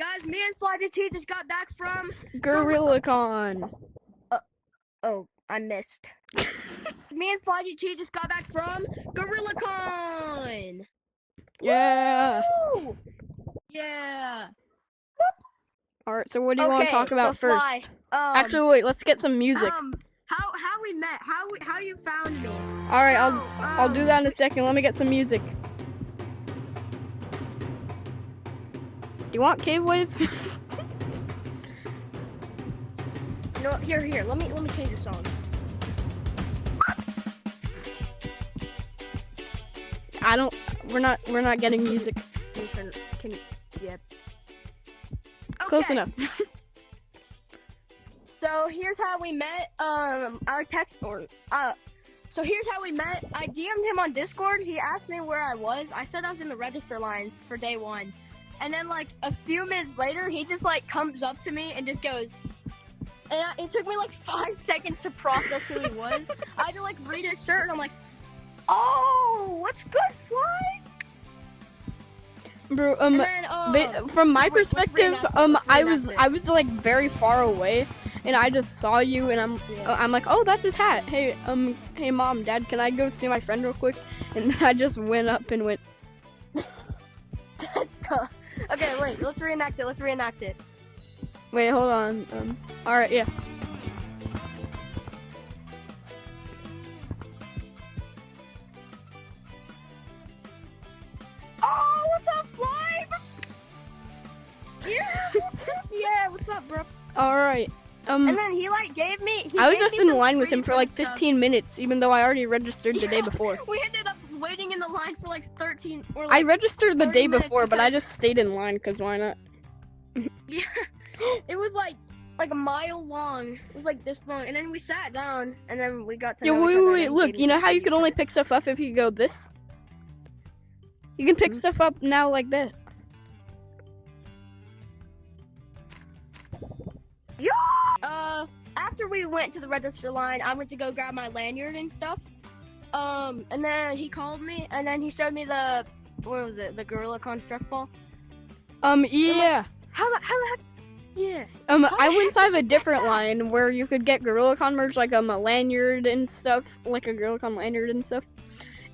Guys, me and FlyGT just got back from GorillaCon. Oh, I missed. Me and FlyGT just got back from GorillaCon. Yeah. Woo! Yeah. All right. So what do you want to talk about first? Fly, Actually, wait. Let's get some music. How we met? How you found me? All right. I'll do that in a second. Let me get some music. Do you want Cave Wave? No, here. Let me change the song. We're not getting music. Yeah. Close Okay. enough. So here's how we met. So here's how we met. I DM'd him on Discord. He asked me where I was. I said I was in the register lines for day 1. And then like a few minutes later, he just like comes up to me and just goes. And it took me like 5 seconds to process who he was. I had to like read his shirt and I'm like, oh, what's good, Fly? Bro, then, from my perspective, I was reenact it. like very far away, and I just saw you, and I'm like, oh, that's his hat. Hey, hey, Mom, Dad, can I go see my friend real quick? And I just went up and went. Okay, wait, let's reenact it. Wait, hold on. All right, yeah. Oh, what's up, Fly? Yeah, what's up, bro? All right. And then he like gave me. I was just in line with him for like 15 minutes, even though I already registered the day before. We ended up waiting in the line for like 13 or like I registered the day 30 minutes before, but I because- just stayed in line because why not? Yeah, it was like a mile long. It was like this long, and then we sat down, and then we got to. Yeah, know each other, and wait. then Look, gave you know me how you some can only music. pick stuff up if you go this? You can pick stuff up now like that. After we went to the register line, I went to go grab my lanyard and stuff. And then he called me, and then he showed me the the GorillaCon stress ball. Yeah. How the heck? Yeah. I went inside a different line where you could get GorillaCon merch, like a lanyard and stuff, like a GorillaCon lanyard and stuff.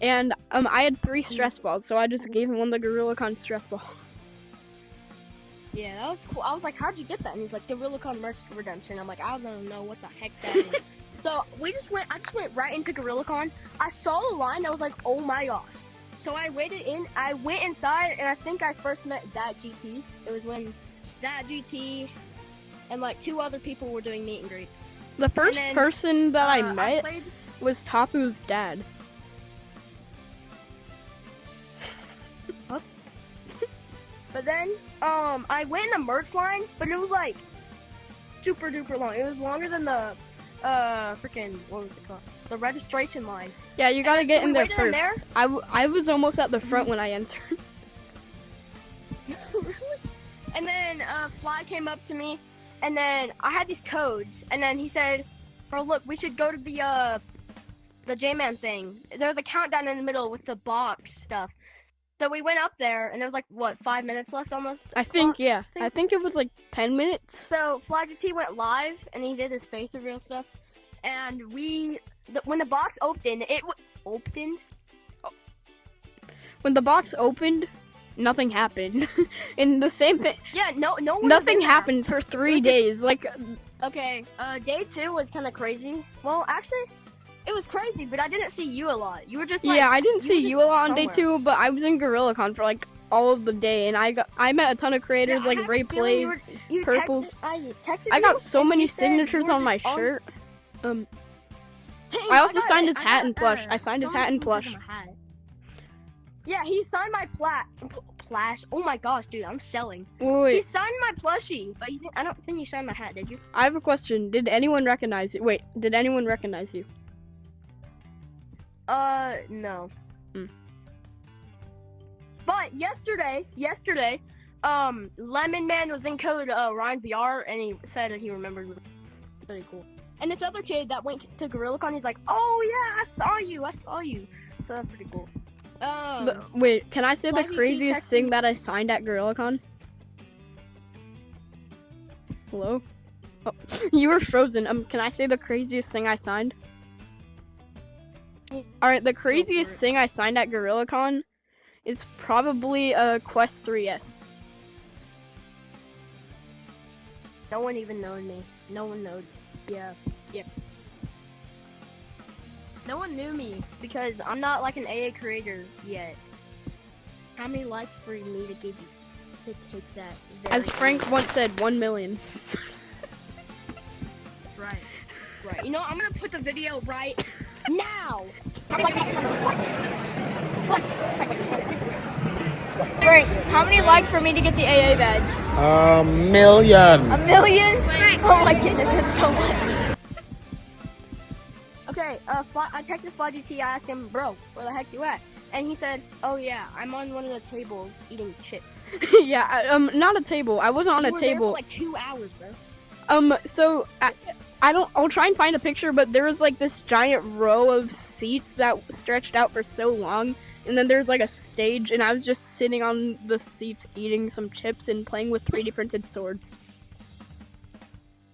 And I had 3 stress balls, so I just gave him one of the GorillaCon stress ball. Yeah, that was cool. I was like, how'd you get that? And he's like, GorillaCon merch redemption. I'm like, I don't know what the heck that is. So I just went right into GorillaCon. I saw the line, I was like, oh my gosh. So I went inside, and I think I first met That GT. It was when That GT and like 2 other people were doing meet and greets. The first then, person that I met played- was Tapu's dad. But then, I went in the merch line, but it was like super duper long. It was longer than the, what was it called? The registration line. Yeah, you gotta get so in we there waited in first. there? I was almost at the front when I entered. Really? And then, Fly came up to me, and then I had these codes, and then he said, "Oh look, we should go to the J-Man thing. There's a countdown in the middle with the box stuff." So we went up there, and there was like, what, 5 minutes left on the I think, yeah. thing? I think it was like 10 minutes. So FlyGT went live, and he did his face reveal stuff. And when the box opened, opened? When the box opened, nothing happened. And the same thing. Yeah, no one was Nothing in there. happened for 3 days. Like, Okay, day 2 was kind of crazy. Well, actually, it was crazy, but I didn't see you a lot. You were just like, yeah, I didn't see were you a lot on day somewhere. 2, but I was in GorillaCon for like all of the day, and I met a ton of creators Yeah, I like had Ray a feeling you Plays. were- you Purples. I texted I you, got so and many you said you signatures were on my just on- shirt. Dang, I also got signed it. his hat got and plush. that. I signed his So hat many and plush. signatures on my hat. Yeah, he signed my plash. Oh my gosh, dude, I'm selling. Wait, He signed my plushie, but I don't think you signed my hat, did you? I have a question. Did anyone recognize you? Wait, did anyone recognize you? No. Hmm. But yesterday, Lemon Man was in code Ryan VR, and he said that he remembered me. Pretty cool. And this other kid that went to GorillaCon, he's like, "Oh yeah, I saw you." So that's pretty cool. Wait, can I say the Flyzy craziest texted thing me- that I signed at GorillaCon? Hello? Oh, you were frozen. Can I say the craziest thing I signed? Alright, the craziest thing I signed at GorillaCon is probably a Quest 3S. No one even knows me. No one knows. Yeah. No one knew me because I'm not like an AA creator yet. How many likes for me to give you to take that? As Frank once said, 1 million. Right. You know, I'm gonna put the video right now. Frank, how many likes for me to get the AA badge? 1 million. 1 million? Oh my goodness, that's so much. Okay, I texted Fudgy T. I asked him, bro, where the heck you at? And he said, oh yeah, I'm on one of the tables eating chips. Yeah, not a table. I wasn't on a You were there table. for like 2 hours, bro. So I'll try and find a picture, but there was like this giant row of seats that stretched out for so long, and then there's like a stage, and I was just sitting on the seats eating some chips and playing with 3D printed swords.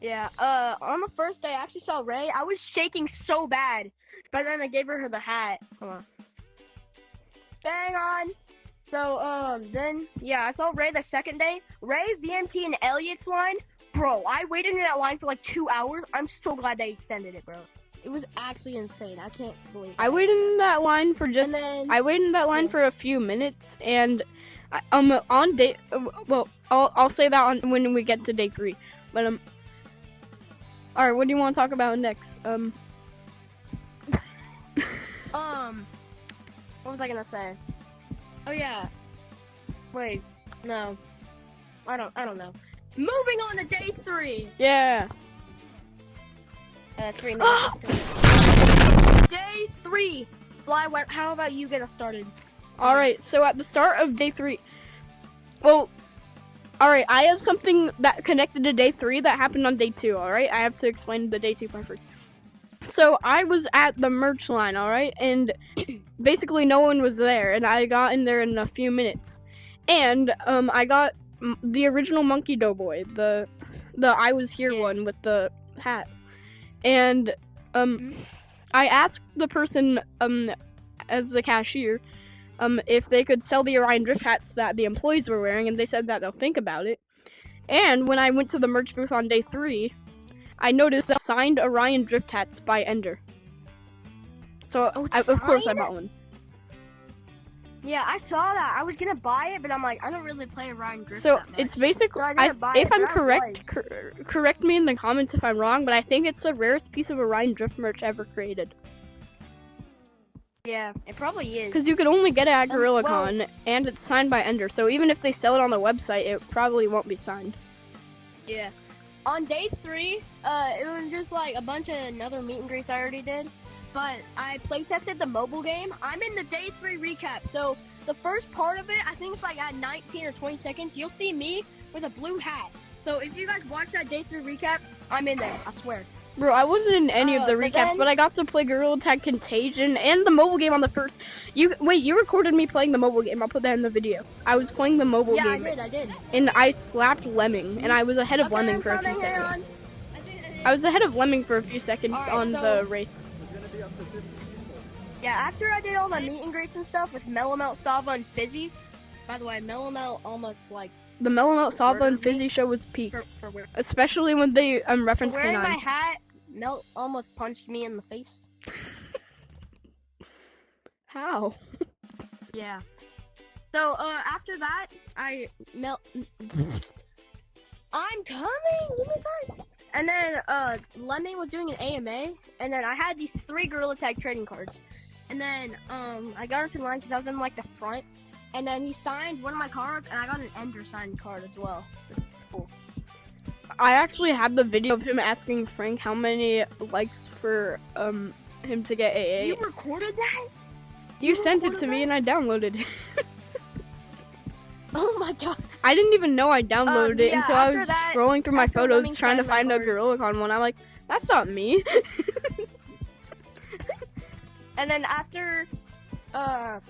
Yeah, on the first day, I actually saw Ray. I was shaking so bad, but then I gave her the hat. Come on. Bang on! So, then, yeah, I saw Ray the second day. Ray, VMT, and Elliot's line. Bro, I waited in that line for like 2 hours. I'm so glad they extended it, bro. It was actually insane. I can't believe it. I waited in that line for for a few minutes, and on day, well, I'll say that when we get to day 3. But all right, what do you want to talk about next? What was I gonna say? Oh yeah. Wait, no. I don't know. Moving on to day 3. Yeah. 3 minutes. Day 3. Fly, how about you get us started? All right. So at the start of day 3, well, all right. I have something that connected to day 3 that happened on day 2. All right. I have to explain the day 2 part first. So I was at the merch line. All right, and basically no one was there, and I got in there in a few minutes, and I got the original Monkey Doughboy, the I was here one with the hat, and I asked the person as the cashier if they could sell the Orion Drift hats that the employees were wearing, and they said that they'll think about it. And when I went to the merch booth on day 3, I noticed signed Orion Drift hats by Ender. So of course I bought one. Yeah, I saw that. I was gonna buy it, but I'm like, I don't really play Orion Drift. So that much. it's basically, So if I'm correct, correct me in the comments if I'm wrong, but I think it's the rarest piece of Orion Drift merch ever created. Yeah, it probably is. Because you could only get it at GorillaCon, and it's signed by Ender. So even if they sell it on the website, it probably won't be signed. Yeah. On day 3, it was just like a bunch of another meet and greets I already did. But I play tested the mobile game. I'm in the day 3 recap. So the first part of it, I think it's like at 19 or 20 seconds, you'll see me with a blue hat. So if you guys watch that day 3 recap, I'm in there, I swear. Bro, I wasn't in any of the recaps, but I got to play Gorilla Tag Contagion and the mobile game on the first. You recorded me playing the mobile game. I'll put that in the video. I was playing the mobile game. Yeah, I did. And I slapped Lemming, and I was ahead of Lemming for a few seconds. I was ahead of Lemming for a few seconds on the race. Yeah, after I did all the meet and greets and stuff with Melomelt, Sava, and Fizzy. By the way, Melomelt almost like. The Melomelt, Sava, and Fizzy show was peak, especially when they referenced Wearing K9. my hat, Melt almost punched me in the face. How? Yeah. So after that, I'm coming. Give me time. And then Lemming was doing an AMA, and then I had these 3 Gorilla Tag trading cards. And then I got into line because I was in like the front. And then he signed one of my cards, and I got an Ender signed card as well. Cool. I actually have the video of him asking Frank how many likes for him to get AA. You recorded that? You sent it to me and I downloaded it. Oh my god. I didn't even know I downloaded it until I was scrolling through my photos Lemming trying to signed my find a GorillaCon one. I'm like, that's not me. And then after I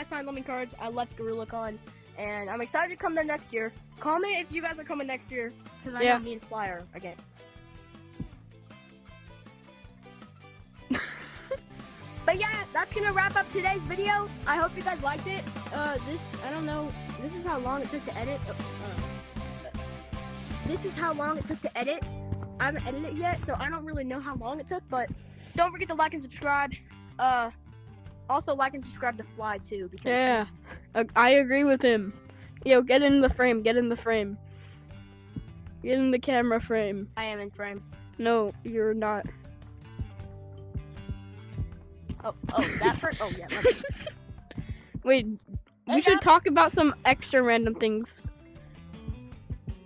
signed Lemming cards, I left GorillaCon. and I'm excited to come there next year. Comment if you guys are coming next year, because I Yeah. know me and Fly are again. But yeah, that's gonna wrap up today's video. I hope you guys liked it. I don't know. This is how long it took to edit. This is how long it took to edit. I haven't edited it yet, so I don't really know how long it took. But don't forget to like and subscribe. Also like and subscribe to Fly too. Because Yeah, I agree with him. Yo, get in the frame. Get in the frame. Get in the camera frame. I am in frame. No, you're not. Oh, that first. Oh yeah. Okay. Wait, we should talk about some extra random things.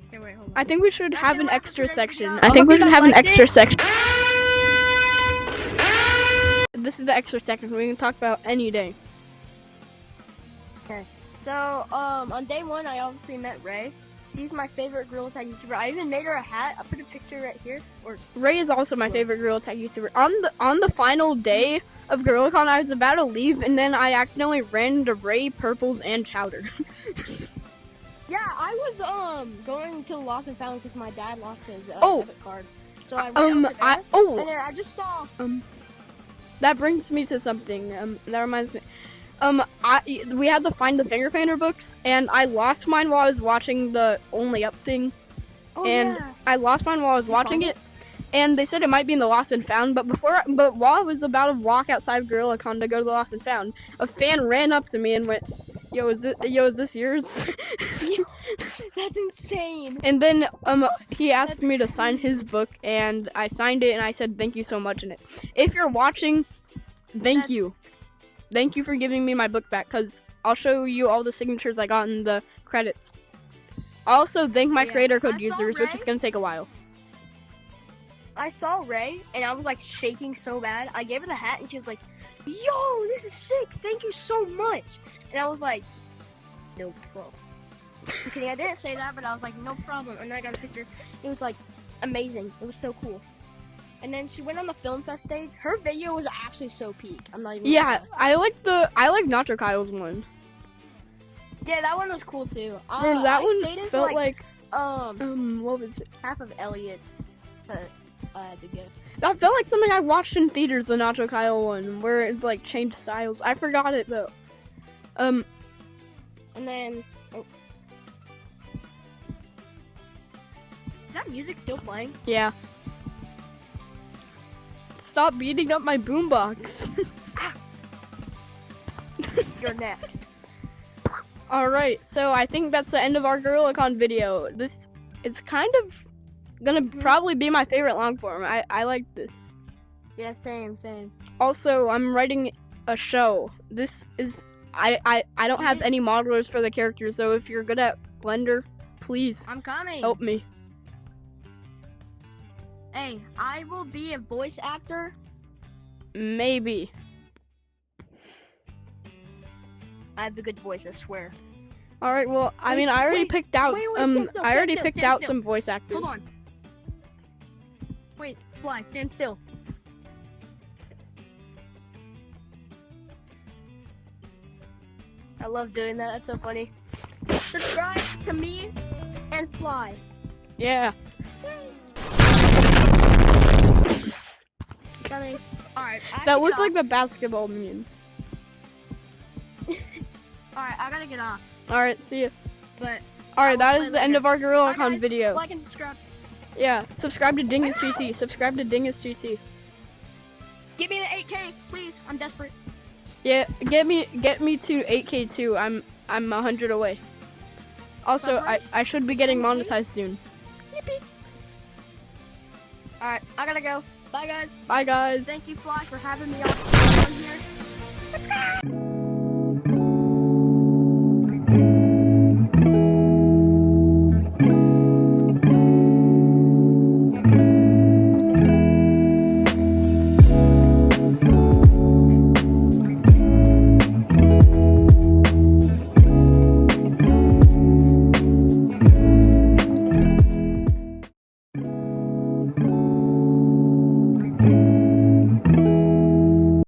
Okay, wait, hold on. I think we should That's have it, an wrap up extra today's section. video. I think hope we you should guys have an liked extra it. section. This is the extra section. We can talk about any day. So, on day one, I obviously met Ray. She's my favorite Gorilla Tag YouTuber. I even made her a hat. I'll put a picture right here. Ray is also my favorite Gorilla Tag YouTuber. On the final day of GorillaCon, I was about to leave, and then I accidentally ran into Ray, Purples, and Chowder. Yeah, I was going to the Lost and Found because my dad lost his debit card. So I ran over there, and then I just saw. That brings me to something. That reminds me. We had the Find the Finger Painter books, and I lost mine while I was watching the Only Up thing. I lost mine while I was watching it, and they said it might be in the Lost and Found. But while I was about to walk outside of GorillaCon to go to the Lost and Found, a fan ran up to me and went, "Yo, is this yours?" That's insane. And then he asked me to sign his book, and I signed it, and I said thank you so much in it. If you're watching, thank you. Thank you for giving me my book back, because I'll show you all the signatures I got in the credits. I also thank my creator code users, which is going to take a while. I saw Ray, and I was like shaking so bad. I gave her the hat, and she was like, "Yo, this is sick. Thank you so much." And I was like, "No problem." Just kidding, I didn't say that, but I was like, "No problem." And then I got a picture. It was like amazing. It was so cool. And then she went on the film fest stage. Her video was actually so peak. I'm not even. Yeah, I like Nacho Kyle's one. Yeah, that one was cool too. Bro, that one felt like what was it? half of Elliot. The gift. That felt like something I watched in theaters, the Nacho Kyle one, where it's like changed styles. I forgot it though. And then. Oh. Is that music still playing? Yeah. Stop beating up my boombox. You're next. Alright, so I think that's the end of our GorillaCon video. This is kind of gonna probably be my favorite long form. I like this. Yeah, same. Also, I'm writing a show. This is I don't have any modelers for the characters, so if you're good at Blender, please I'm coming. help me. Hey, I will be a voice actor. Maybe. I have a good voice, I swear. All right. Well, I mean, I already picked out. stand still, I already stand picked still, out stand some voice actors. Hold on. Wait, Fly, stand still. I love doing that. That's so funny. Subscribe to me and Fly. Yeah. Alright. That looks like the basketball meme. Alright, I gotta get off. All right. See ya. But All right. That play is the end later. of our Bye, GorillaCon guys. video. Like and subscribe. Yeah. Subscribe to Dingus GT. Subscribe to Dingus GT. Give me the 8K, please. I'm desperate. Yeah. Get me to 8K too. I'm 100 away. Also, I should be getting monetized soon. Yippee. Alright, I gotta go. Bye, guys. Bye, guys. Thank you, Fly, for having me on here.